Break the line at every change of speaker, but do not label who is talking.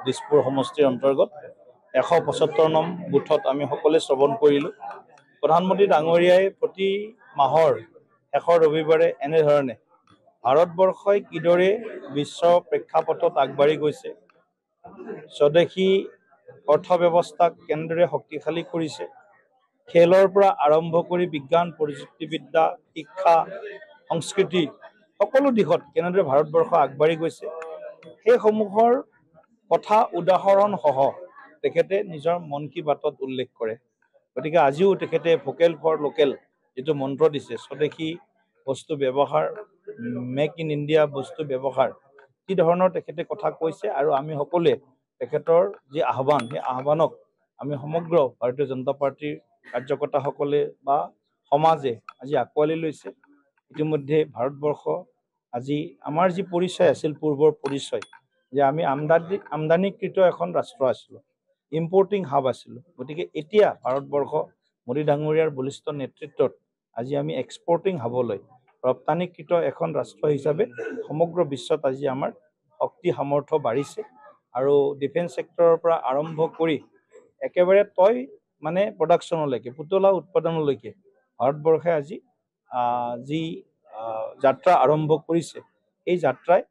দিছপুৰ সমষ্টিৰ অন্তৰ্গত 175 নং বুথত আমি সকলোৱে শ্ৰৱণ কৰিলোঁ। প্ৰধানমন্ত্ৰী ডাঙৰীয়াই প্ৰতি মাহৰ শেষৰ ৰবিবাৰে এনেধৰণে ভাৰতবৰ্ষই কিদৰে বিশ্ব প্ৰেক্ষাপটত আগবাঢ়ি গৈছে, স্বদেশী অৰ্থব্যৱস্থাক কেনেদৰে শক্তিশালী কৰিছে, খেলৰ পৰা আৰম্ভ কৰি বিজ্ঞান প্ৰযুক্তিবিদ্যা, শিক্ষা, সংস্কৃতি সকলো দিশত কেনেদৰে ভাৰতবৰ্ষ আগবাঢ়ি গৈছে, সেইসমূহৰ কথা উদাহৰণ সহ তেখেতে নিজৰ মন কী বাতত উল্লেখ কৰে। গতিকে আজিও তেখেতে ভোকেল ফৰ লোকেল যিটো মন্ত্ৰ দিছে, স্বদেশী বস্তু ব্যৱহাৰ, মেক ইন ইণ্ডিয়া বস্তু ব্যৱহাৰ, কি ধৰণৰ তেখেতে কথা কৈছে। আৰু আমি সকলোৱে তেখেতৰ যি আহ্বান, সেই আহ্বানক আমি সমগ্ৰ ভাৰতীয় জনতা পাৰ্টীৰ কাৰ্যকৰ্তাসকলে বা সমাজে আজি আঁকোৱালি লৈছে। ইতিমধ্যে ভাৰতবৰ্ষ আজি আমাৰ যি পৰিচয় আছিল, পূৰ্বৰ পৰিচয় যে আমি আমদানিকৃত এখন ৰাষ্ট্ৰ আছিলোঁ, ইম্পৰ্টিং হাব আছিলোঁ। গতিকে এতিয়া ভাৰতবৰ্ষ মোদী ডাঙৰীয়াৰ বলিষ্ঠ নেতৃত্বত আজি আমি এক্সপৰ্টিং হাবলৈ, ৰপ্তানিকৃত এখন ৰাষ্ট্ৰ হিচাপে সমগ্ৰ বিশ্বত আজি আমাৰ শক্তি সামৰ্থ্য বাঢ়িছে। আৰু ডিফেন্স ছেক্টৰৰ পৰা আৰম্ভ কৰি একেবাৰে প্ৰডাকশ্যনলৈকে, পুতলা উৎপাদনলৈকে ভাৰতবৰ্ষে আজি যি যাত্ৰা আৰম্ভ কৰিছে, এই যাত্ৰাই